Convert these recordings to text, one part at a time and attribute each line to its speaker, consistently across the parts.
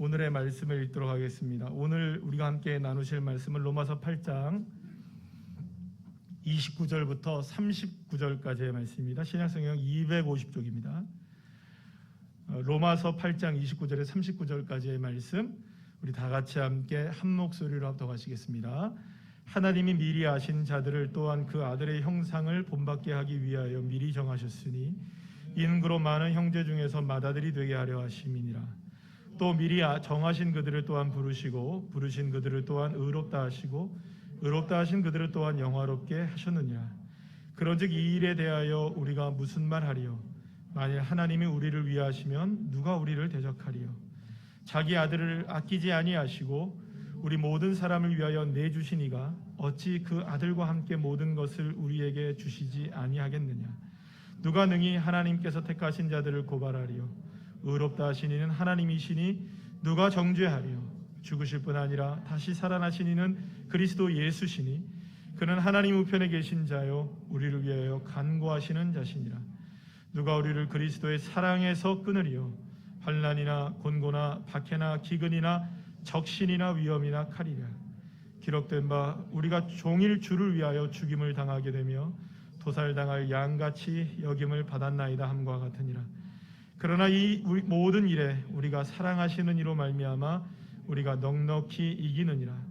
Speaker 1: 오늘의 말씀을 읽도록 하겠습니다. 오늘 우리가 함께 나누실 말씀은 로마서 8장 29절부터 39절까지의 말씀입니다. 신약성경 250쪽입니다. 로마서 8장 29절에 39절까지의 말씀, 우리 다 같이 함께 한 목소리로 합독하시겠습니다. 하나님이 미리 아신 자들을 또한 그 아들의 형상을 본받게 하기 위하여 미리 정하셨으니 이는 그로 많은 형제 중에서 맏아들이 되게 하려 하심이니라. 또 미리 정하신 그들을 또한 부르시고 부르신 그들을 또한 의롭다 하시고 의롭다 하신 그들을 또한 영화롭게 하셨느니라. 그런즉 이 일에 대하여 우리가 무슨 말하리요? 만일 하나님이 우리를 위하시면 누가 우리를 대적하리요? 자기 아들을 아끼지 아니하시고 우리 모든 사람을 위하여 내주신 이가 어찌 그 아들과 함께 모든 것을 우리에게 주시지 아니하겠느냐? 누가 능히 하나님께서 택하신 자들을 고발하리요? 의롭다 하신 이는 하나님이시니 누가 정죄하리요? 죽으실 뿐 아니라 다시 살아나신 이는 그리스도 예수시니 그는 하나님 우편에 계신 자요 우리를 위하여 간구하시는 자시니라. 누가 우리를 그리스도의 사랑에서 끊으리요? 환난이나 곤고나 박해나 기근이나 적신이나 위험이나 칼이라. 기록된 바 우리가 종일 주를 위하여 죽임을 당하게 되며 도살당할 양같이 여김을 받았나이다 함과 같으니라. 그러나 이 모든 일에 우리가 사랑하시는 이로 말미암아 우리가 넉넉히 이기느니라.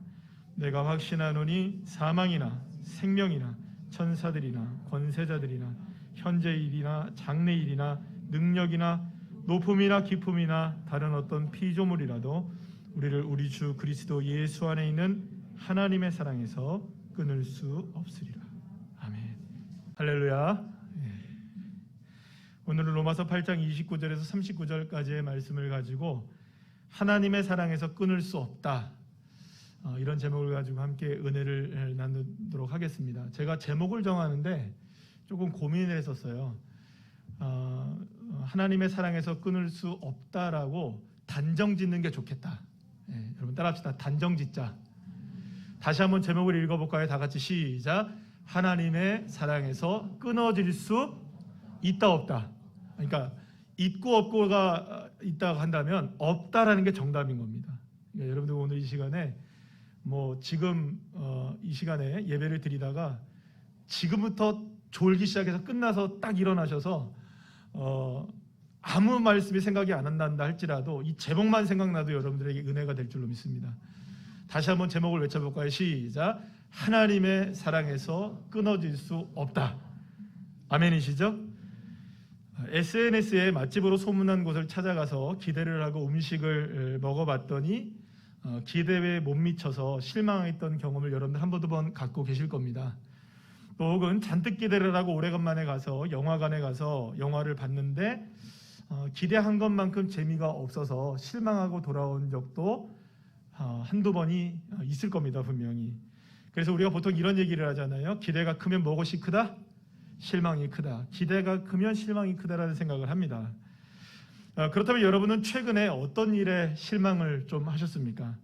Speaker 1: 내가 확신하노니 사망이나 생명이나 천사들이나 권세자들이나 현재일이나 장래일이나 능력이나 높음이나 깊음이나 다른 어떤 피조물이라도 우리를 우리 주 그리스도 예수 안에 있는 하나님의 사랑에서 끊을 수 없으리라. 아멘. 할렐루야. 오늘은 로마서 8장 29절에서 39절까지의 말씀을 가지고 하나님의 사랑에서 끊을 수 없다, 이런 제목을 가지고 함께 은혜를 나누도록 하겠습니다. 제가 제목을 정하는데 조금 고민을 했었어요. 하나님의 사랑에서 끊을 수 없다라고 단정 짓는 게 좋겠다. 여러분 따라합시다. 단정 짓자. 다시 한번 제목을 읽어볼까요? 다 같이 시작. 하나님의 사랑에서 끊어질 수 있다 없다. 그러니까 있고 없고가 있다고 한다면 없다라는 게 정답인 겁니다. 그러니까 여러분들 오늘 이 시간에 지금 이 시간에 예배를 드리다가 지금부터 졸기 시작해서 끝나서 딱 일어나셔서 아무 말씀이 생각이 안 난다 할지라도 이 제목만 생각나도 여러분들에게 은혜가 될 줄로 믿습니다. 다시 한번 제목을 외쳐볼까요? 시작. 하나님의 사랑에서 끊어질 수 없다. 아멘이시죠? SNS에 맛집으로 소문난 곳을 찾아가서 기대를 하고 음식을 먹어봤더니 기대에 못 미쳐서 실망했던 경험을 여러분들 한 번 두 번 갖고 계실 겁니다. 또 혹은 잔뜩 기대를 하고 오래간만에 가서 영화관에 가서 영화를 봤는데 기대한 것만큼 재미가 없어서 실망하고 돌아온 적도 한두 번이 있을 겁니다, 분명히. 그래서 우리가 보통 이런 얘기를 하잖아요. 기대가 크면 무엇이 크다? 실망이 크다. 기대가 크면 실망이 크다라는 생각을 합니다. 그렇다면 여러분은 최근에 어떤 일에 실망을 좀 하셨습니까?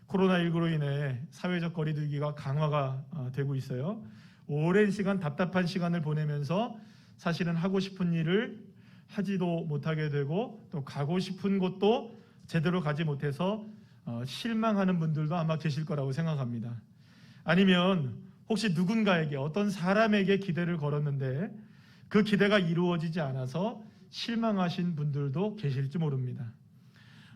Speaker 1: 코로나19로 인해 사회적 거리두기가 강화가 되고 있어요. 오랜 시간 답답한 시간을 보내면서 사실은 하고 싶은 일을 하지도 못하게 되고 또 가고 싶은 곳도 제대로 가지 못해서 실망하는 분들도 아마 계실 거라고 생각합니다. 아니면 혹시 누군가에게 어떤 사람에게 기대를 걸었는데 그 기대가 이루어지지 않아서 실망하신 분들도 계실지 모릅니다.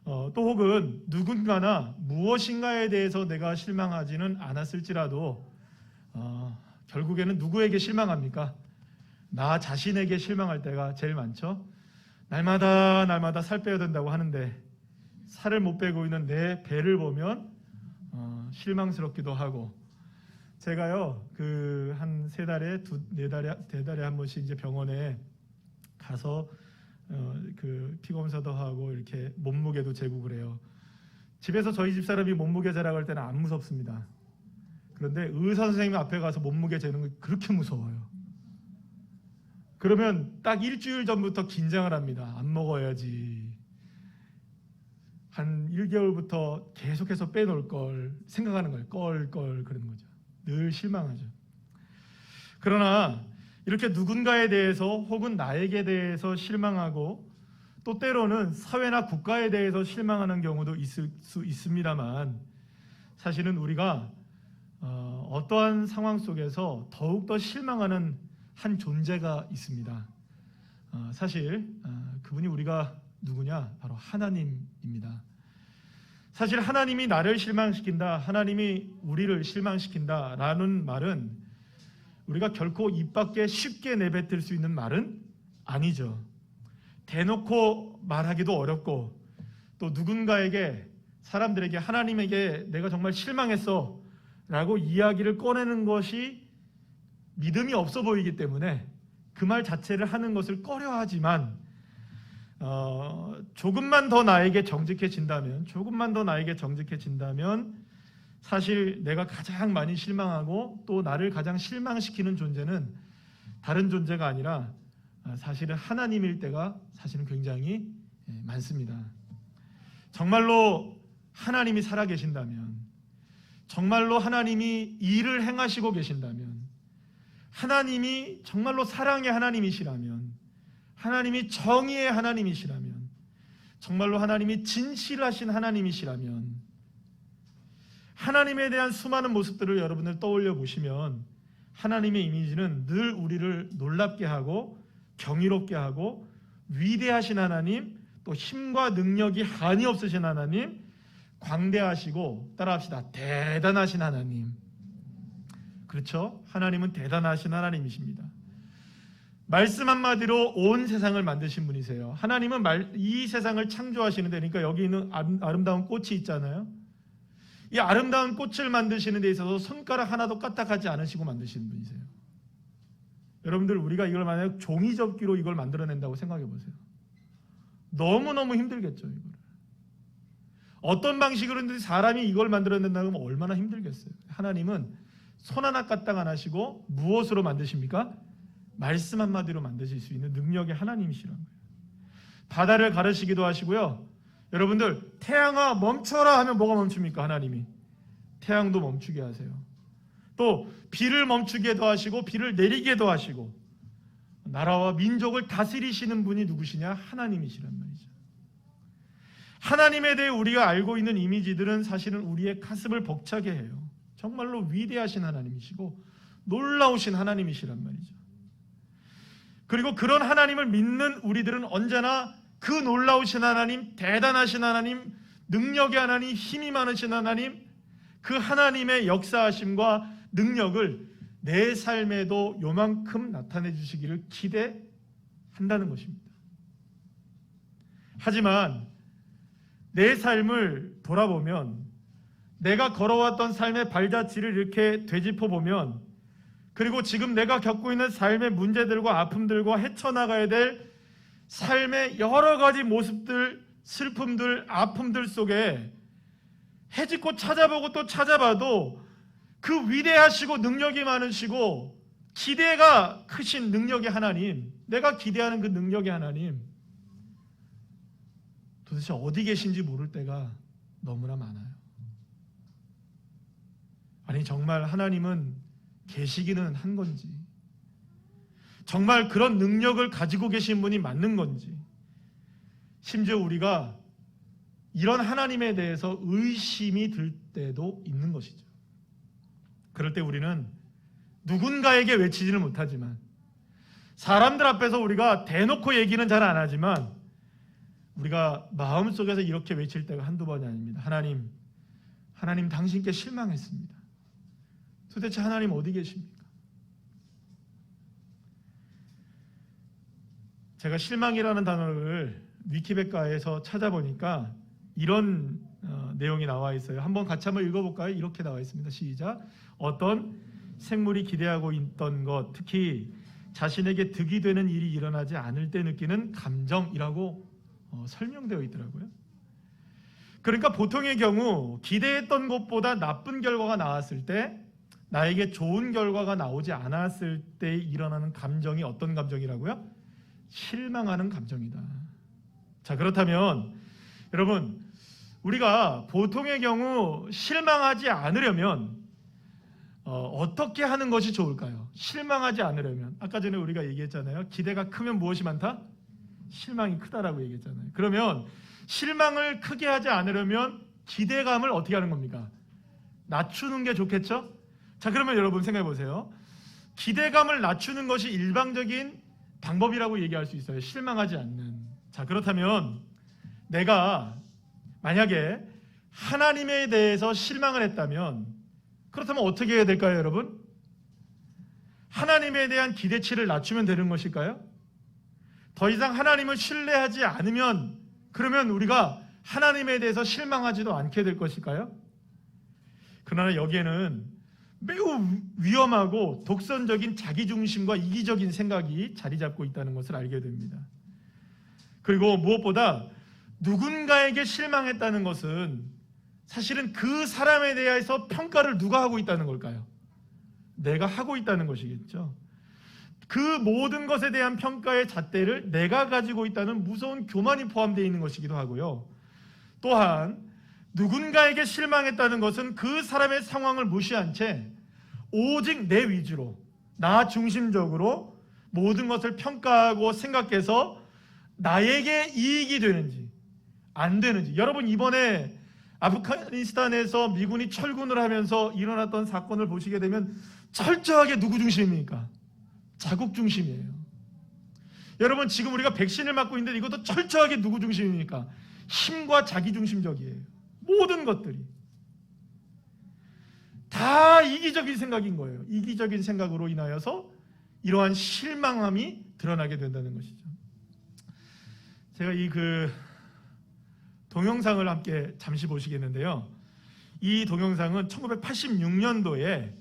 Speaker 1: 또 혹은 누군가나 무엇인가에 대해서 내가 실망하지는 않았을지라도 결국에는 누구에게 실망합니까? 나 자신에게 실망할 때가 제일 많죠. 날마다 살 빼야 된다고 하는데 살을 못 빼고 있는 내 배를 보면 실망스럽기도 하고, 제가요 한 3달에 4달에 한 번씩 이제 병원에 가서 피 검사도 하고 이렇게 몸무게도 재고 그래요. 집에서 저희 집 사람이 몸무게 재라고 할 때는 안 무섭습니다. 그런데 의사 선생님 앞에 가서 몸무게 재는 거 그렇게 무서워요. 그러면 딱 일주일 전부터 긴장을 합니다. 안 먹어야지. 한 1개월부터 계속해서 빼놓을 걸 생각하는 거예요. 껄껄 그러는 거죠. 늘 실망하죠. 그러나 이렇게 누군가에 대해서 혹은 나에게 대해서 실망하고 또 때로는 사회나 국가에 대해서 실망하는 경우도 있을 수 있습니다만, 사실은 우리가 어떠한 상황 속에서 더욱더 실망하는 한 존재가 있습니다. 사실 그분이 우리가 누구냐? 바로 하나님입니다. 사실 하나님이 나를 실망시킨다, 하나님이 우리를 실망시킨다 라는 말은 우리가 결코 입 밖에 쉽게 내뱉을 수 있는 말은 아니죠. 대놓고 말하기도 어렵고, 또 누군가에게, 사람들에게, 하나님에게 내가 정말 실망했어 라고 이야기를 꺼내는 것이 믿음이 없어 보이기 때문에 그 말 자체를 하는 것을 꺼려하지만, 조금만 더 나에게 정직해진다면, 사실 내가 가장 많이 실망하고 또 나를 가장 실망시키는 존재는 다른 존재가 아니라 사실은 하나님일 때가 사실은 굉장히 많습니다. 정말로 하나님이 살아계신다면, 정말로 하나님이 일을 행하시고 계신다면, 하나님이 정말로 사랑의 하나님이시라면, 하나님이 정의의 하나님이시라면, 정말로 하나님이 진실하신 하나님이시라면, 하나님에 대한 수많은 모습들을 여러분들 떠올려 보시면 하나님의 이미지는 늘 우리를 놀랍게 하고 경이롭게 하고, 위대하신 하나님, 또 힘과 능력이 한이 없으신 하나님, 광대하시고, 따라합시다, 대단하신 하나님. 그렇죠? 하나님은 대단하신 하나님이십니다. 말씀 한마디로 온 세상을 만드신 분이세요. 하나님은 이 세상을 창조하시는데, 그러니까 여기 있는 아름다운 꽃이 있잖아요. 이 아름다운 꽃을 만드시는 데 있어서 손가락 하나도 까딱하지 않으시고 만드시는 분이세요. 여러분들, 우리가 이걸 만약에 종이접기로 이걸 만들어낸다고 생각해 보세요. 너무너무 힘들겠죠. 이걸 어떤 방식으로든 사람이 이걸 만들어낸다고 하면 얼마나 힘들겠어요. 하나님은 손 하나 까딱 안 하시고 무엇으로 만드십니까? 말씀 한마디로 만드실 수 있는 능력의 하나님이시라는 거예요. 바다를 가르시기도 하시고요. 여러분들, 태양아 멈춰라 하면 뭐가 멈춥니까? 하나님이 태양도 멈추게 하세요. 또 비를 멈추게도 하시고 비를 내리게도 하시고, 나라와 민족을 다스리시는 분이 누구시냐? 하나님이시란 말이죠. 하나님에 대해 우리가 알고 있는 이미지들은 사실은 우리의 가슴을 벅차게 해요. 정말로 위대하신 하나님이시고 놀라우신 하나님이시란 말이죠. 그리고 그런 하나님을 믿는 우리들은 언제나 그 놀라우신 하나님, 대단하신 하나님, 능력의 하나님, 힘이 많으신 하나님, 그 하나님의 역사하심과 능력을 내 삶에도 요만큼 나타내 주시기를 기대한다는 것입니다. 하지만 내 삶을 돌아보면, 내가 걸어왔던 삶의 발자취를 이렇게 되짚어보면, 그리고 지금 내가 겪고 있는 삶의 문제들과 아픔들과 헤쳐나가야 될 삶의 여러 가지 모습들, 슬픔들, 아픔들 속에 헤집고 찾아보고 또 찾아봐도 그 위대하시고 능력이 많으시고 기대가 크신 능력의 하나님, 내가 기대하는 그 능력의 하나님, 도대체 어디 계신지 모를 때가 너무나 많아요. 아니, 정말 하나님은 계시기는 한 건지, 정말 그런 능력을 가지고 계신 분이 맞는 건지, 심지어 우리가 이런 하나님에 대해서 의심이 들 때도 있는 것이죠. 그럴 때 우리는 누군가에게 외치지는 못하지만, 사람들 앞에서 우리가 대놓고 얘기는 잘 안 하지만, 우리가 마음속에서 이렇게 외칠 때가 한두 번이 아닙니다. 하나님 당신께 실망했습니다. 도대체 하나님 어디 계십니까? 제가 실망이라는 단어를 위키백과에서 찾아보니까 이런 내용이 나와 있어요. 한번 같이 한번 읽어볼까요? 이렇게 나와 있습니다. 시작. 어떤 생물이 기대하고 있던 것, 특히 자신에게 득이 되는 일이 일어나지 않을 때 느끼는 감정이라고 설명되어 있더라고요. 그러니까 보통의 경우 기대했던 것보다 나쁜 결과가 나왔을 때, 나에게 좋은 결과가 나오지 않았을 때 일어나는 감정이 어떤 감정이라고요? 실망하는 감정이다. 자, 그렇다면 여러분, 우리가 보통의 경우 실망하지 않으려면 어떻게 하는 것이 좋을까요? 실망하지 않으려면, 아까 전에 우리가 얘기했잖아요. 기대가 크면 무엇이 많다? 실망이 크다라고 얘기했잖아요. 그러면 실망을 크게 하지 않으려면 기대감을 어떻게 하는 겁니까? 낮추는 게 좋겠죠? 자, 그러면 여러분 생각해 보세요. 기대감을 낮추는 것이 일방적인 방법이라고 얘기할 수 있어요. 실망하지 않는. 자, 그렇다면 내가 만약에 하나님에 대해서 실망을 했다면 그렇다면 어떻게 해야 될까요, 여러분? 하나님에 대한 기대치를 낮추면 되는 것일까요? 더 이상 하나님을 신뢰하지 않으면 그러면 우리가 하나님에 대해서 실망하지도 않게 될 것일까요? 그러나 여기에는 매우 위험하고 독선적인 자기중심과 이기적인 생각이 자리 잡고 있다는 것을 알게 됩니다. 그리고 무엇보다 누군가에게 실망했다는 것은 사실은 그 사람에 대해서 평가를 누가 하고 있다는 걸까요? 내가 하고 있다는 것이겠죠. 그 모든 것에 대한 평가의 잣대를 내가 가지고 있다는 무서운 교만이 포함되어 있는 것이기도 하고요. 또한 누군가에게 실망했다는 것은 그 사람의 상황을 무시한 채 오직 내 위주로, 나 중심적으로 모든 것을 평가하고 생각해서 나에게 이익이 되는지 안 되는지. 여러분, 이번에 아프가니스탄에서 미군이 철군을 하면서 일어났던 사건을 보시게 되면 철저하게 누구 중심입니까? 자국 중심이에요. 여러분, 지금 우리가 백신을 맞고 있는데 이것도 철저하게 누구 중심입니까? 힘과 자기 중심적이에요. 모든 것들이 다 이기적인 생각인 거예요. 이기적인 생각으로 인하여서 이러한 실망함이 드러나게 된다는 것이죠. 제가 이 동영상을 함께 잠시 보시겠는데요. 이 동영상은 1986년도에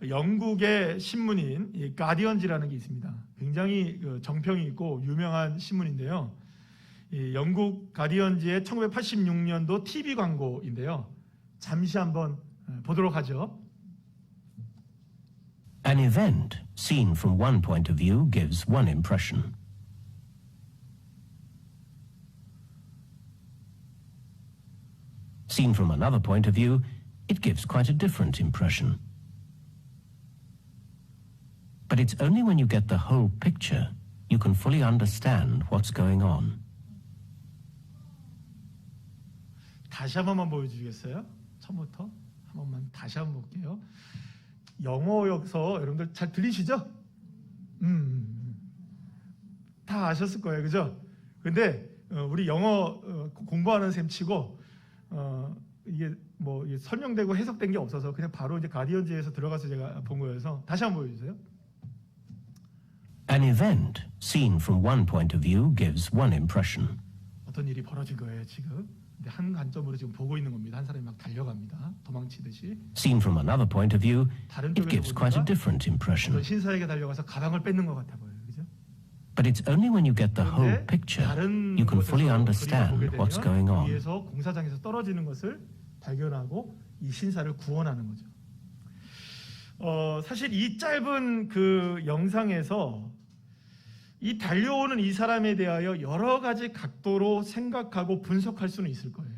Speaker 1: 영국의 신문인 이 가디언지라는 게 있습니다. 굉장히 정평이 있고 유명한 신문인데요. 이 영국 가디언지의 1986년도 TV 광고인데요. 잠시 한번 보도록 하죠.
Speaker 2: An event seen from one point of view gives one impression. Seen from another point of view, it gives quite a different impression. But it's only when you get the whole picture you can fully understand what's going on.
Speaker 1: 다시 한 번만 보여주시겠어요? 처음부터 한 번만 다시 한번 볼게요. 영어여서 여러분들 잘 들리시죠? 다 아셨을 거예요, 그죠? 근데 우리 영어 공부하는 셈 치고 이게 뭐 설명되고 해석된 게 없어서 그냥 바로 이제 가디언즈에서 들어가서 제가 본 거여서 다시 한번 보여주세요.
Speaker 2: An event seen from one point of view gives one impression.
Speaker 1: 어떤 일이 벌어진 거예요, 지금. 근데 한 관점으로 지금 보고 있는 겁니다. 한 사람이 막 달려갑니다. 도망치듯이.
Speaker 2: Seen from another point of view,
Speaker 1: 다른
Speaker 2: it gives quite a different impression.
Speaker 1: 어떤 신사에게 달려가서 가방을 뺏는 것 같아 보여요, 그죠?
Speaker 2: But it's only when you get the whole picture you can fully understand what's going on.
Speaker 1: 위에서 공사장에서 떨어지는 것을 발견하고 이 신사를 구원하는 거죠. 사실 이 짧은 영상에서 이 달려오는 이 사람에 대하여 여러 가지 각도로 생각하고 분석할 수는 있을 거예요.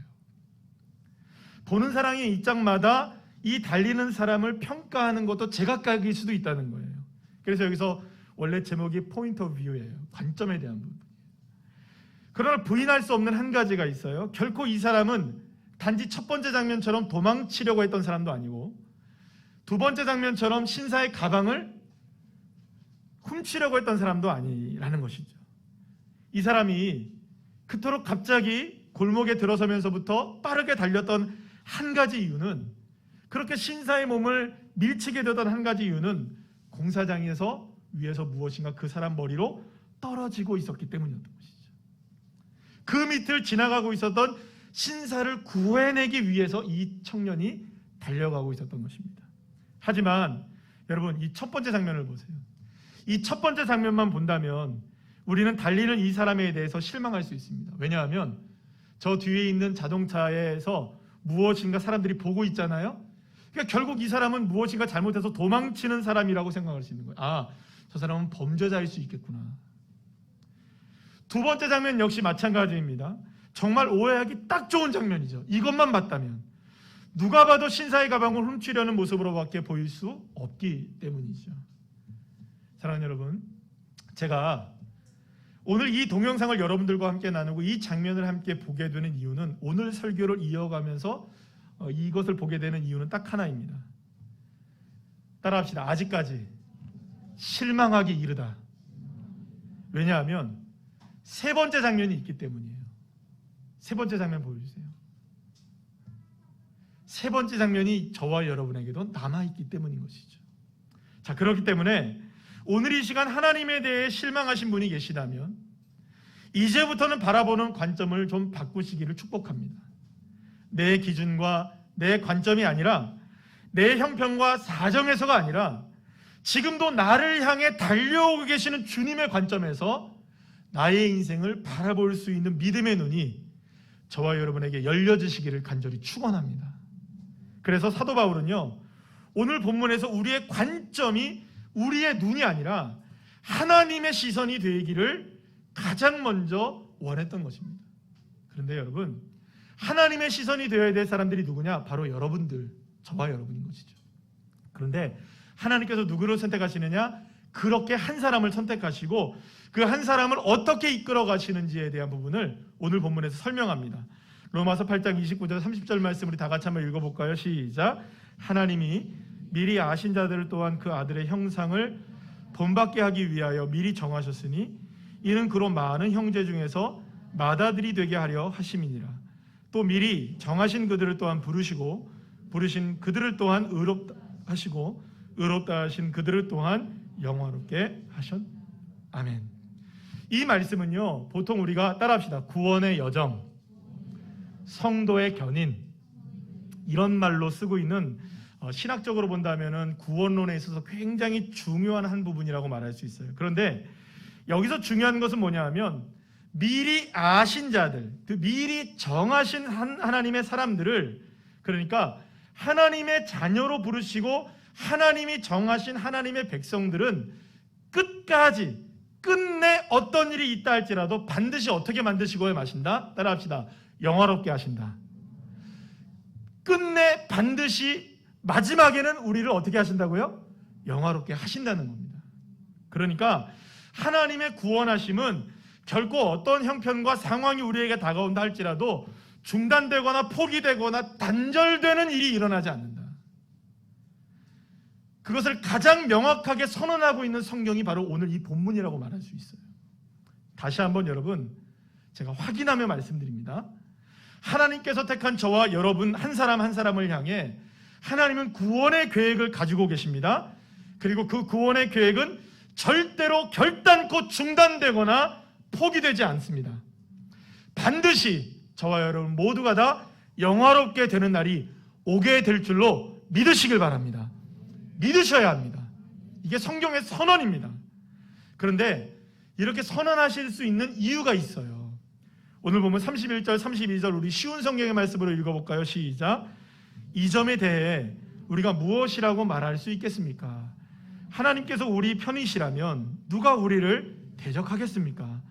Speaker 1: 보는 사람의 입장마다 이 달리는 사람을 평가하는 것도 제각각일 수도 있다는 거예요. 그래서 여기서 원래 제목이 포인트 오브 뷰예요. 관점에 대한 부분. 그러나 부인할 수 없는 한 가지가 있어요. 결코 이 사람은 단지 첫 번째 장면처럼 도망치려고 했던 사람도 아니고 두 번째 장면처럼 신사의 가방을 훔치려고 했던 사람도 아니라는 것이죠. 이 사람이 그토록 갑자기 골목에 들어서면서부터 빠르게 달렸던 한 가지 이유는, 그렇게 신사의 몸을 밀치게 되던 한 가지 이유는 공사장에서 위에서 무엇인가 그 사람 머리로 떨어지고 있었기 때문이었던 것이죠. 그 밑을 지나가고 있었던 신사를 구해내기 위해서 이 청년이 달려가고 있었던 것입니다. 하지만 여러분, 이 첫 번째 장면을 보세요. 이 첫 번째 장면만 본다면 우리는 달리는 이 사람에 대해서 실망할 수 있습니다. 왜냐하면 저 뒤에 있는 자동차에서 무엇인가 사람들이 보고 있잖아요. 그러니까 결국 이 사람은 무엇인가 잘못해서 도망치는 사람이라고 생각할 수 있는 거예요. 아, 저 사람은 범죄자일 수 있겠구나. 두 번째 장면 역시 마찬가지입니다. 정말 오해하기 딱 좋은 장면이죠. 이것만 봤다면 누가 봐도 신사의 가방을 훔치려는 모습으로밖에 보일 수 없기 때문이죠. 사랑하는 여러분, 제가 오늘 이 동영상을 여러분들과 함께 나누고 이 장면을 함께 보게 되는 이유는, 오늘 설교를 이어가면서 이것을 보게 되는 이유는 딱 하나입니다. 따라합시다. 아직까지 실망하기 이르다. 왜냐하면 세 번째 장면이 있기 때문이에요. 세 번째 장면 보여주세요. 세 번째 장면이 저와 여러분에게도 남아있기 때문인 것이죠. 자, 그렇기 때문에 오늘 이 시간 하나님에 대해 실망하신 분이 계시다면 이제부터는 바라보는 관점을 좀 바꾸시기를 축복합니다. 내 기준과 내 관점이 아니라, 내 형편과 사정에서가 아니라 지금도 나를 향해 달려오고 계시는 주님의 관점에서 나의 인생을 바라볼 수 있는 믿음의 눈이 저와 여러분에게 열려지시기를 간절히 축원합니다. 그래서 사도 바울은요, 오늘 본문에서 우리의 관점이 우리의 눈이 아니라 하나님의 시선이 되기를 가장 먼저 원했던 것입니다. 그런데 여러분, 하나님의 시선이 되어야 될 사람들이 누구냐? 바로 여러분들, 저와 여러분인 것이죠. 그런데 하나님께서 누구를 선택하시느냐? 그렇게 한 사람을 선택하시고 그 한 사람을 어떻게 이끌어 가시는지에 대한 부분을 오늘 본문에서 설명합니다. 로마서 8장 29절 30절 말씀 우리 다 같이 한번 읽어볼까요? 시작. 하나님이 미리 아신 자들을 또한 그 아들의 형상을 본받게 하기 위하여 미리 정하셨으니 이는 그로 많은 형제 중에서 맏아들이 되게 하려 하심이니라. 또 미리 정하신 그들을 또한 부르시고 부르신 그들을 또한 의롭다 하시고 의롭다 하신 그들을 또한 영화롭게 하셨. 아멘. 이 말씀은요, 보통 우리가 따라합시다. 구원의 여정, 성도의 견인, 이런 말로 쓰고 있는, 신학적으로 본다면은 구원론에 있어서 굉장히 중요한 한 부분이라고 말할 수 있어요. 그런데 여기서 중요한 것은 뭐냐 하면, 미리 아신 자들, 미리 정하신 하나님의 사람들을, 그러니까 하나님의 자녀로 부르시고 하나님이 정하신 하나님의 백성들은 끝까지, 끝내 어떤 일이 있다 할지라도 반드시 어떻게 만드시고 마신다? 따라합시다. 영화롭게 하신다. 끝내 반드시 마지막에는 우리를 어떻게 하신다고요? 영화롭게 하신다는 겁니다. 그러니까 하나님의 구원하심은 결코 어떤 형편과 상황이 우리에게 다가온다 할지라도 중단되거나 포기되거나 단절되는 일이 일어나지 않는다. 그것을 가장 명확하게 선언하고 있는 성경이 바로 오늘 이 본문이라고 말할 수 있어요. 다시 한번 여러분, 제가 확인하며 말씀드립니다. 하나님께서 택한 저와 여러분 한 사람 한 사람을 향해 하나님은 구원의 계획을 가지고 계십니다. 그리고 그 구원의 계획은 절대로 결단코 중단되거나 포기되지 않습니다. 반드시 저와 여러분 모두가 다 영화롭게 되는 날이 오게 될 줄로 믿으시길 바랍니다. 믿으셔야 합니다. 이게 성경의 선언입니다. 그런데 이렇게 선언하실 수 있는 이유가 있어요. 오늘 보면 31절, 32절 우리 쉬운 성경의 말씀으로 읽어볼까요? 시작. 이 점에 대해 우리가 무엇이라고 말할 수 있겠습니까? 하나님께서 우리 편이시라면 누가 우리를 대적하겠습니까?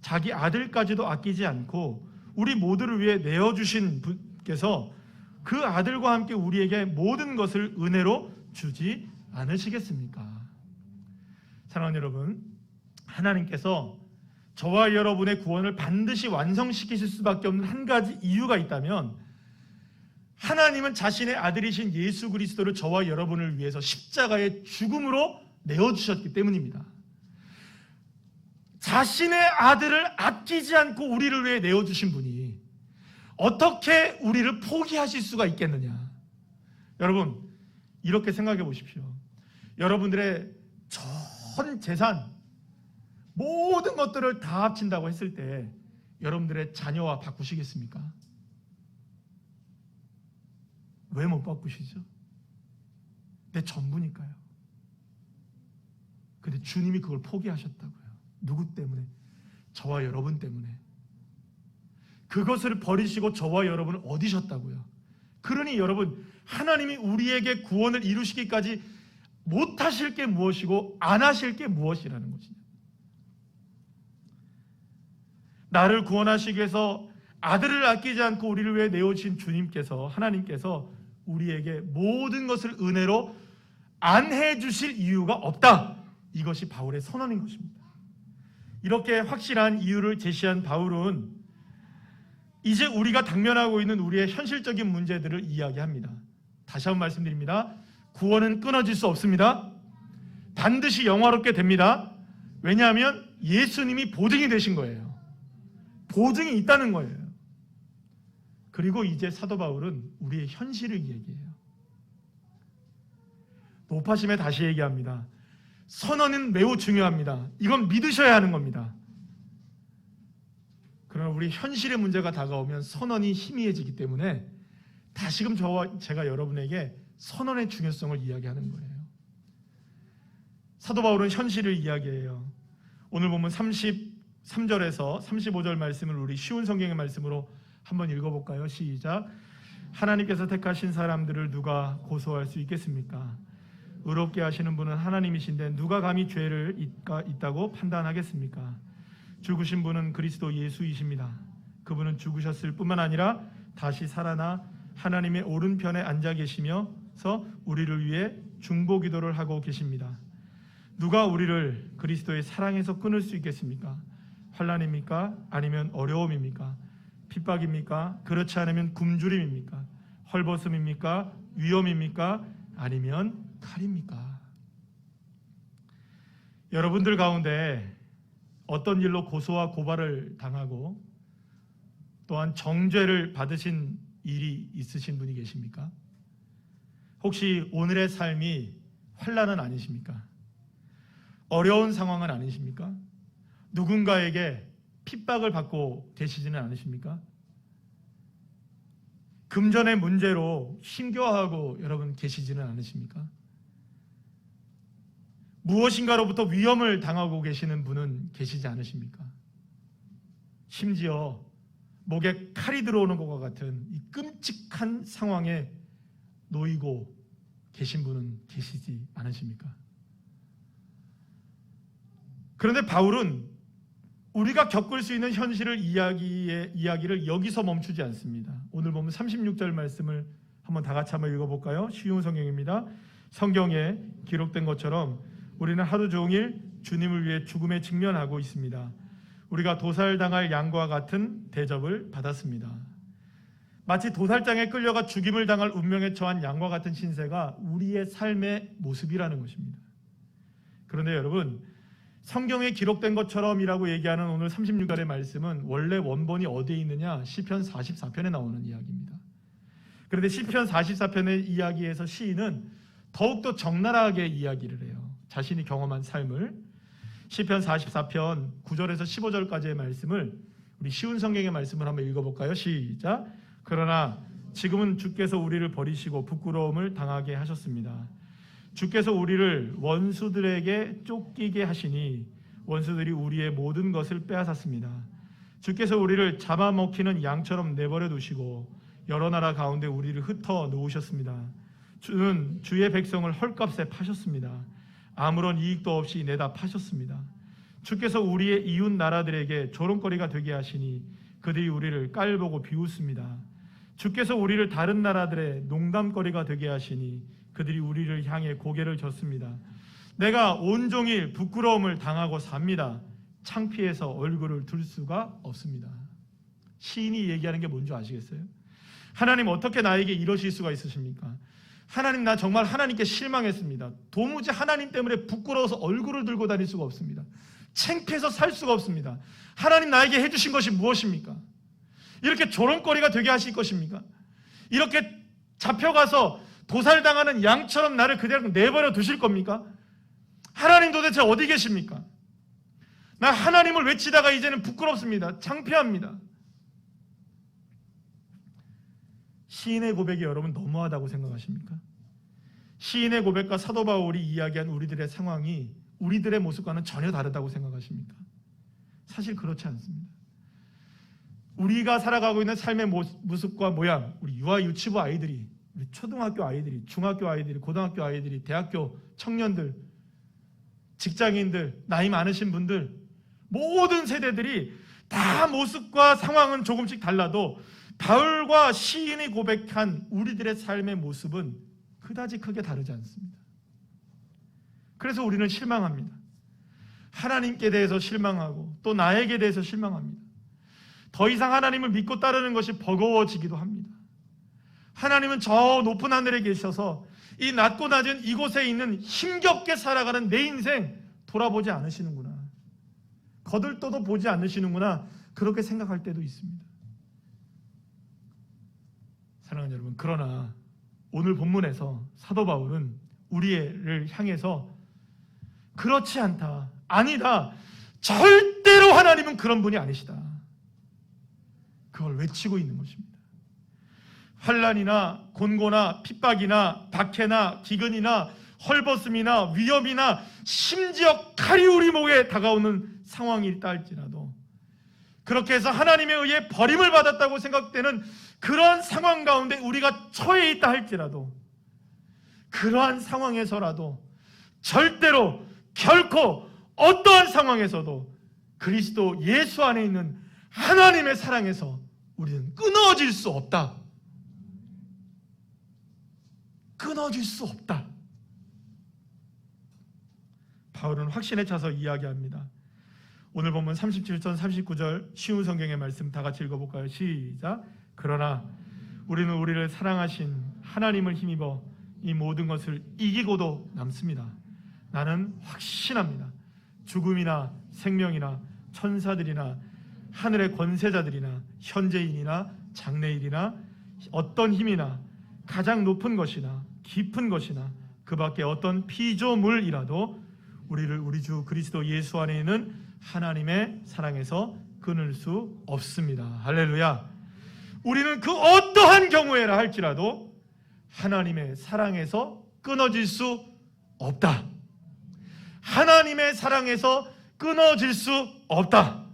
Speaker 1: 자기 아들까지도 아끼지 않고 우리 모두를 위해 내어주신 분께서 그 아들과 함께 우리에게 모든 것을 은혜로 주지 않으시겠습니까? 사랑하는 여러분, 하나님께서 저와 여러분의 구원을 반드시 완성시키실 수밖에 없는 한 가지 이유가 있다면, 하나님은 자신의 아들이신 예수 그리스도를 저와 여러분을 위해서 십자가의 죽음으로 내어주셨기 때문입니다. 자신의 아들을 아끼지 않고 우리를 위해 내어주신 분이 어떻게 우리를 포기하실 수가 있겠느냐? 여러분, 이렇게 생각해 보십시오. 여러분들의 전 재산, 모든 것들을 다 합친다고 했을 때 여러분들의 자녀와 바꾸시겠습니까? 왜 못 바꾸시죠? 내 전부니까요. 근데 주님이 그걸 포기하셨다고요. 누구 때문에? 저와 여러분 때문에. 그것을 버리시고 저와 여러분을 얻으셨다고요. 그러니 여러분, 하나님이 우리에게 구원을 이루시기까지 못하실 게 무엇이고 안 하실 게 무엇이라는 것이냐. 나를 구원하시기 위해서 아들을 아끼지 않고 우리를 위해 내어주신 주님께서, 하나님께서 우리에게 모든 것을 은혜로 안 해주실 이유가 없다. 이것이 바울의 선언인 것입니다. 이렇게 확실한 이유를 제시한 바울은 이제 우리가 당면하고 있는 우리의 현실적인 문제들을 이야기합니다. 다시 한번 말씀드립니다. 구원은 끊어질 수 없습니다. 반드시 영화롭게 됩니다. 왜냐하면 예수님이 보증이 되신 거예요. 보증이 있다는 거예요. 그리고 이제 사도 바울은 우리의 현실을 얘기해요. 높아심에 다시 얘기합니다. 선언은 매우 중요합니다. 이건 믿으셔야 하는 겁니다. 그러나 우리 현실의 문제가 다가오면 선언이 희미해지기 때문에 다시금 제가 여러분에게 선언의 중요성을 이야기하는 거예요. 사도 바울은 현실을 이야기해요. 오늘 보면 33절에서 35절 말씀을 우리 쉬운 성경의 말씀으로 한번 읽어볼까요? 시작. 하나님께서 택하신 사람들을 누가 고소할 수 있겠습니까? 의롭게 하시는 분은 하나님이신데 누가 감히 죄를 있다고 판단하겠습니까? 죽으신 분은 그리스도 예수이십니다. 그분은 죽으셨을 뿐만 아니라 다시 살아나 하나님의 오른편에 앉아 계시면서 우리를 위해 중보기도를 하고 계십니다. 누가 우리를 그리스도의 사랑에서 끊을 수 있겠습니까? 환난입니까? 아니면 어려움입니까? 핍박입니까? 그렇지 않으면 굶주림입니까? 헐벗음입니까? 위험입니까? 아니면 칼입니까? 여러분들 가운데 어떤 일로 고소와 고발을 당하고 또한 정죄를 받으신 일이 있으신 분이 계십니까? 혹시 오늘의 삶이 환난은 아니십니까? 어려운 상황은 아니십니까? 누군가에게 핍박을 받고 계시지는 않으십니까? 금전의 문제로 힘겨워하고 여러분 계시지는 않으십니까? 무엇인가로부터 위험을 당하고 계시는 분은 계시지 않으십니까? 심지어 목에 칼이 들어오는 것과 같은 이 끔찍한 상황에 놓이고 계신 분은 계시지 않으십니까? 그런데 바울은 우리가 겪을 수 있는 현실을 이야기를 여기서 멈추지 않습니다. 오늘 보면 36절 말씀을 한번 다 같이 한번 읽어볼까요? 쉬운 성경입니다. 성경에 기록된 것처럼 우리는 하루 종일 주님을 위해 죽음에 직면하고 있습니다. 우리가 도살당할 양과 같은 대접을 받았습니다. 마치 도살장에 끌려가 죽임을 당할 운명에 처한 양과 같은 신세가 우리의 삶의 모습이라는 것입니다. 그런데 여러분, 성경에 기록된 것처럼이라고 얘기하는 오늘 36절의 말씀은 원래 원본이 어디에 있느냐? 시편 44편에 나오는 이야기입니다. 그런데 시편 44편의 이야기에서 시인은 더욱더 적나라하게 이야기를 해요. 자신이 경험한 삶을. 시편 44편 9절에서 15절까지의 말씀을 우리 쉬운 성경의 말씀을 한번 읽어볼까요? 시작. 그러나 지금은 주께서 우리를 버리시고 부끄러움을 당하게 하셨습니다. 주께서 우리를 원수들에게 쫓기게 하시니 원수들이 우리의 모든 것을 빼앗았습니다. 주께서 우리를 잡아먹히는 양처럼 내버려 두시고 여러 나라 가운데 우리를 흩어 놓으셨습니다. 주는 주의 백성을 헐값에 파셨습니다. 아무런 이익도 없이 내다 파셨습니다. 주께서 우리의 이웃 나라들에게 조롱거리가 되게 하시니 그들이 우리를 깔보고 비웃습니다. 주께서 우리를 다른 나라들의 농담거리가 되게 하시니 그들이 우리를 향해 고개를 젓습니다. 내가 온종일 부끄러움을 당하고 삽니다. 창피해서 얼굴을 들 수가 없습니다. 시인이 얘기하는 게 뭔지 아시겠어요? 하나님, 어떻게 나에게 이러실 수가 있으십니까? 하나님, 나 정말 하나님께 실망했습니다. 도무지 하나님 때문에 부끄러워서 얼굴을 들고 다닐 수가 없습니다. 창피해서 살 수가 없습니다. 하나님, 나에게 해주신 것이 무엇입니까? 이렇게 조롱거리가 되게 하실 것입니까? 이렇게 잡혀가서 도살당하는 양처럼 나를 그대로 내버려 두실 겁니까? 하나님, 도대체 어디 계십니까? 나 하나님을 외치다가 이제는 부끄럽습니다. 창피합니다. 시인의 고백이 여러분 너무하다고 생각하십니까? 시인의 고백과 사도 바울이 이야기한 우리들의 상황이 우리들의 모습과는 전혀 다르다고 생각하십니까? 사실 그렇지 않습니다. 우리가 살아가고 있는 삶의 모습과 모양, 우리 유아 유치부 아이들이, 우리 초등학교 아이들이, 중학교 아이들이, 고등학교 아이들이, 대학교 청년들, 직장인들, 나이 많으신 분들, 모든 세대들이 다 모습과 상황은 조금씩 달라도 바울과 시인이 고백한 우리들의 삶의 모습은 그다지 크게 다르지 않습니다. 그래서 우리는 실망합니다. 하나님께 대해서 실망하고 또 나에게 대해서 실망합니다. 더 이상 하나님을 믿고 따르는 것이 버거워지기도 합니다. 하나님은 저 높은 하늘에 계셔서 이 낮고 낮은 이곳에 있는 힘겹게 살아가는 내 인생 돌아보지 않으시는구나, 거들떠도 보지 않으시는구나, 그렇게 생각할 때도 있습니다. 사랑하는 여러분, 그러나 오늘 본문에서 사도 바울은 우리를 향해서 그렇지 않다, 아니다, 절대로 하나님은 그런 분이 아니시다, 그걸 외치고 있는 것입니다. 환난이나 곤고나 핍박이나 박해나 기근이나 헐벗음이나 위협이나 심지어 칼이 우리 목에 다가오는 상황이 있다 할지라도, 그렇게 해서 하나님에 의해 버림을 받았다고 생각되는 그런 상황 가운데 우리가 처해 있다 할지라도, 그러한 상황에서라도 절대로 결코 어떠한 상황에서도 그리스도 예수 안에 있는 하나님의 사랑에서 우리는 끊어질 수 없다. 끊어질 수 없다. 바울은 확신에 차서 이야기합니다. 오늘 본문 37절 39절 쉬운 성경의 말씀 다 같이 읽어볼까요? 시작. 그러나 우리는 우리를 사랑하신 하나님을 힘입어 이 모든 것을 이기고도 남습니다. 나는 확신합니다. 죽음이나 생명이나 천사들이나 하늘의 권세자들이나 현재인이나 장래일이나 어떤 힘이나 가장 높은 것이나 깊은 것이나 그 밖에 어떤 피조물이라도 우리를 우리 주 그리스도 예수 안에 있는 하나님의 사랑에서 끊을 수 없습니다. 할렐루야. 우리는 그 어떠한 경우에라 할지라도 하나님의 사랑에서 끊어질 수 없다. 하나님의 사랑에서 끊어질 수 없다.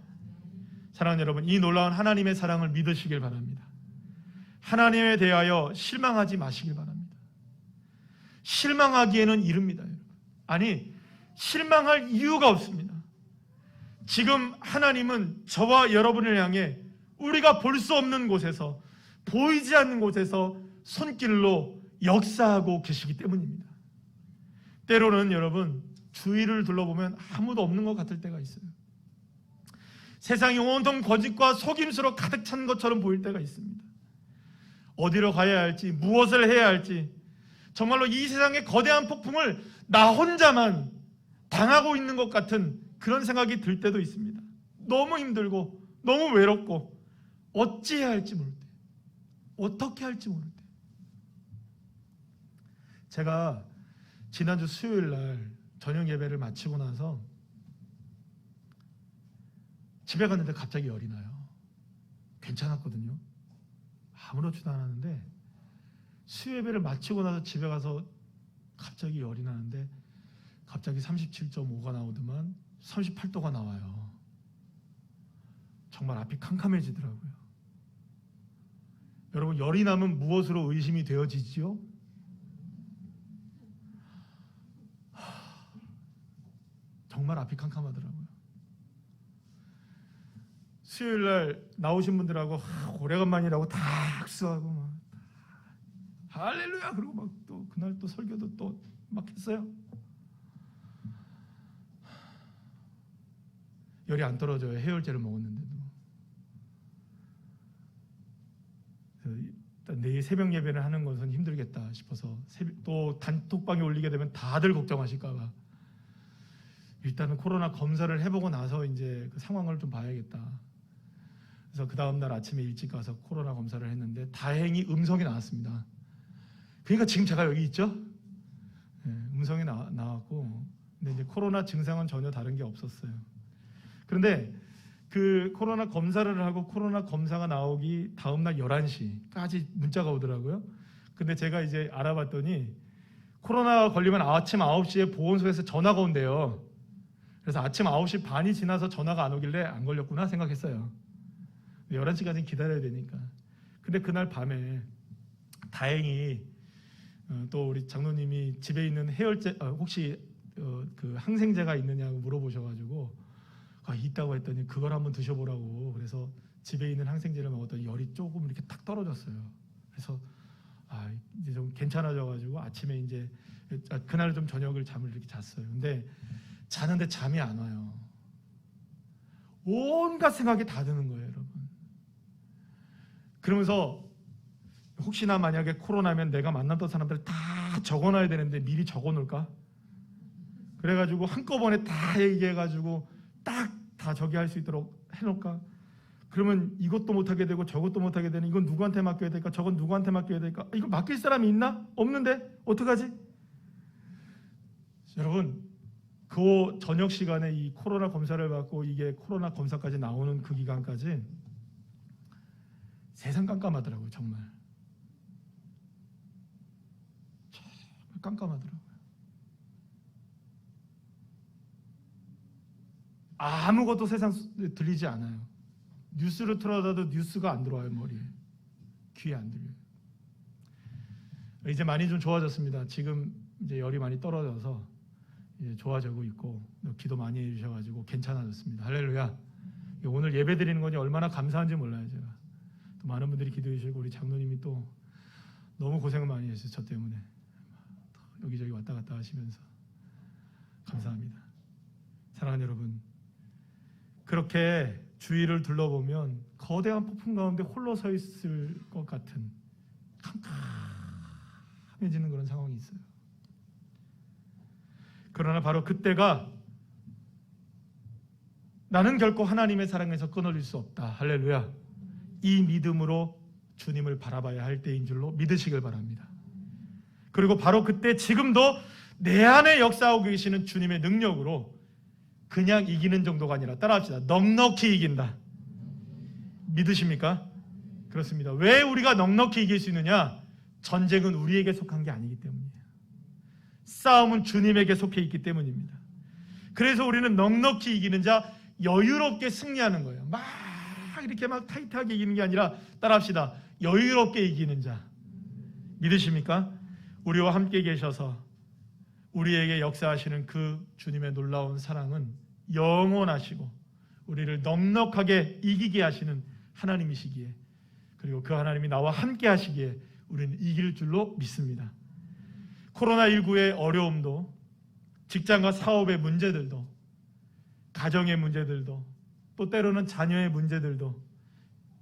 Speaker 1: 사랑하는 여러분, 이 놀라운 하나님의 사랑을 믿으시길 바랍니다. 하나님에 대하여 실망하지 마시길 바랍니다. 실망하기에는 이릅니다, 여러분. 아니, 실망할 이유가 없습니다. 지금 하나님은 저와 여러분을 향해 우리가 볼 수 없는 곳에서, 보이지 않는 곳에서 손길로 역사하고 계시기 때문입니다. 때로는 여러분, 주위를 둘러보면 아무도 없는 것 같을 때가 있어요. 세상이 온통 거짓과 속임수로 가득 찬 것처럼 보일 때가 있습니다. 어디로 가야 할지, 무엇을 해야 할지, 정말로 이 세상의 거대한 폭풍을 나 혼자만 당하고 있는 것 같은 그런 생각이 들 때도 있습니다. 너무 힘들고 너무 외롭고 어찌해야 할지 모를 때, 어떻게 할지 모를 때. 제가 지난주 수요일 날 저녁 예배를 마치고 나서 집에 갔는데 갑자기 열이 나요. 괜찮았거든요. 아무렇지도 않았는데 수요 예배를 마치고 나서 집에 가서 갑자기 열이 나는데 갑자기 37.5가 나오더만 38도가 나와요. 정말 앞이 캄캄해지더라고요. 여러분, 열이 나면 무엇으로 의심이 되어지지요? 정말 앞이 캄캄하더라고요. 수요일 날 나오신 분들하고 오래간만이라고 다 악수하고 막 할렐루야 그러고 막 또 그날 또 설교도 또 막 했어요. 열이 안 떨어져요. 해열제를 먹었는데도. 일단 내일 새벽 예배를 하는 것은 힘들겠다 싶어서 또 단톡방에 올리게 되면 다들 걱정하실까 봐 일단은 코로나 검사를 해보고 나서 이제 그 상황을 좀 봐야겠다. 그래서 그 다음날 아침에 일찍 가서 코로나 검사를 했는데 다행히 음성이 나왔습니다. 그러니까 지금 제가 여기 있죠. 네, 음성이 나왔고, 근데 이제 코로나 증상은 전혀 다른 게 없었어요. 그런데 그 코로나 검사를 하고 코로나 검사가 나오기 다음날 11시까지 문자가 오더라고요. 근데 제가 이제 알아봤더니 코로나 걸리면 아침 9시에 보건소에서 전화가 온대요. 그래서 아침 9시 반이 지나서 전화가 안 오길래 안 걸렸구나 생각했어요. 11시까지 기다려야 되니까. 근데 그날 밤에 다행히 또 우리 장로님이 집에 있는 해열제 혹시 그 항생제가 있느냐고 물어보셔가지고 있다고 했더니 그걸 한번 드셔보라고. 그래서 집에 있는 항생제를 먹었더니 열이 조금 이렇게 탁 떨어졌어요. 그래서 이제 좀 괜찮아져가지고 아침에 이제 그날 좀 저녁을 잠을 이렇게 잤어요. 근데 자는데 잠이 안 와요. 온갖 생각이 다 드는 거예요, 여러분. 그러면서 혹시나 만약에 코로나면 내가 만났던 사람들 다 적어놔야 되는데 미리 적어놓을까? 그래가지고 한꺼번에 다 얘기해가지고 딱 다 저기 할 수 있도록 해놓을까? 그러면 이것도 못하게 되고 저것도 못하게 되는, 이건 누구한테 맡겨야 될까? 저건 누구한테 맡겨야 될까? 이거 맡길 사람이 있나? 없는데? 어떡하지? 여러분, 그 저녁 시간에 이 코로나 검사를 받고 이게 코로나 검사까지 나오는 그 기간까지 세상 깜깜하더라고요. 정말 깜깜하더라고요. 아무것도 세상 들리지 않아요. 뉴스를 틀어놔도 뉴스가 안 들어와요. 머리에, 귀에 안 들려요. 이제 많이 좀 좋아졌습니다. 지금 이제 열이 많이 떨어져서 이제 좋아지고 있고, 기도 많이 해주셔가지고 괜찮아졌습니다. 할렐루야. 오늘 예배 드리는 거니 얼마나 감사한지 몰라요. 제가 또 많은 분들이 기도해 주시고, 우리 장로님이 또 너무 고생을 많이 했어요. 저 때문에 여기저기 왔다 갔다 하시면서 감사합니다. 사랑하는 여러분, 그렇게 주위를 둘러보면 거대한 폭풍 가운데 홀로 서 있을 것 같은 캄캄해지는 그런 상황이 있어요. 그러나 바로 그때가 나는 결코 하나님의 사랑에서 끊어질 수 없다. 할렐루야. 이 믿음으로 주님을 바라봐야 할 때인 줄로 믿으시길 바랍니다. 그리고 바로 그때 지금도 내 안에 역사하고 계시는 주님의 능력으로 그냥 이기는 정도가 아니라, 따라합시다, 넉넉히 이긴다. 믿으십니까? 그렇습니다. 왜 우리가 넉넉히 이길 수 있느냐? 전쟁은 우리에게 속한 게 아니기 때문이에요. 싸움은 주님에게 속해 있기 때문입니다. 그래서 우리는 넉넉히 이기는 자, 여유롭게 승리하는 거예요. 막 이렇게 막 타이트하게 이기는 게 아니라, 따라합시다, 여유롭게 이기는 자. 믿으십니까? 우리와 함께 계셔서 우리에게 역사하시는 그 주님의 놀라운 사랑은 영원하시고 우리를 넉넉하게 이기게 하시는 하나님이시기에, 그리고 그 하나님이 나와 함께 하시기에 우리는 이길 줄로 믿습니다. 코로나19의 어려움도, 직장과 사업의 문제들도, 가정의 문제들도, 또 때로는 자녀의 문제들도,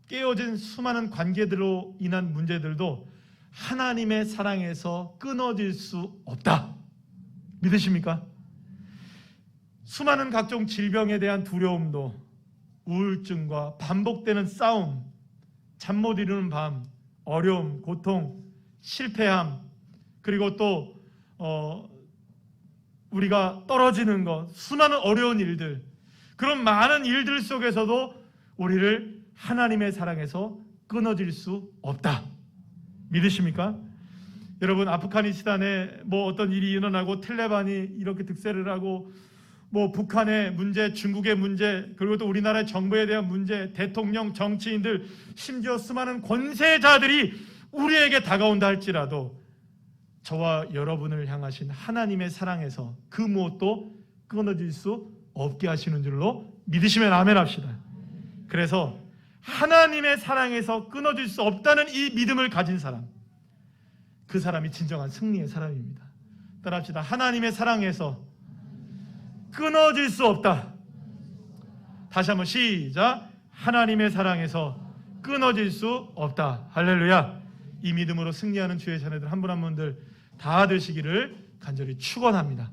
Speaker 1: 깨어진 수많은 관계들로 인한 문제들도 하나님의 사랑에서 끊어질 수 없다. 믿으십니까? 수많은 각종 질병에 대한 두려움도, 우울증과 반복되는 싸움, 잠 못 이루는 밤, 어려움, 고통, 실패함, 그리고 또 우리가 떨어지는 것, 수많은 어려운 일들, 그런 많은 일들 속에서도 우리를 하나님의 사랑에서 끊어질 수 없다. 믿으십니까? 여러분, 아프가니스탄에 뭐 어떤 일이 일어나고 텔레반이 이렇게 득세를 하고, 뭐 북한의 문제, 중국의 문제, 그리고 또 우리나라의 정부에 대한 문제, 대통령, 정치인들, 심지어 수많은 권세자들이 우리에게 다가온다 할지라도 저와 여러분을 향하신 하나님의 사랑에서 그 무엇도 끊어질 수 없게 하시는 줄로 믿으시면 아멘 합시다. 그래서 하나님의 사랑에서 끊어질 수 없다는 이 믿음을 가진 사람, 그 사람이 진정한 승리의 사람입니다. 따라합시다. 하나님의 사랑에서 끊어질 수 없다. 다시 한번 시작. 하나님의 사랑에서 끊어질 수 없다. 할렐루야. 이 믿음으로 승리하는 주의 자녀들 한 분 한 분들 다 되시기를 간절히 축원합니다.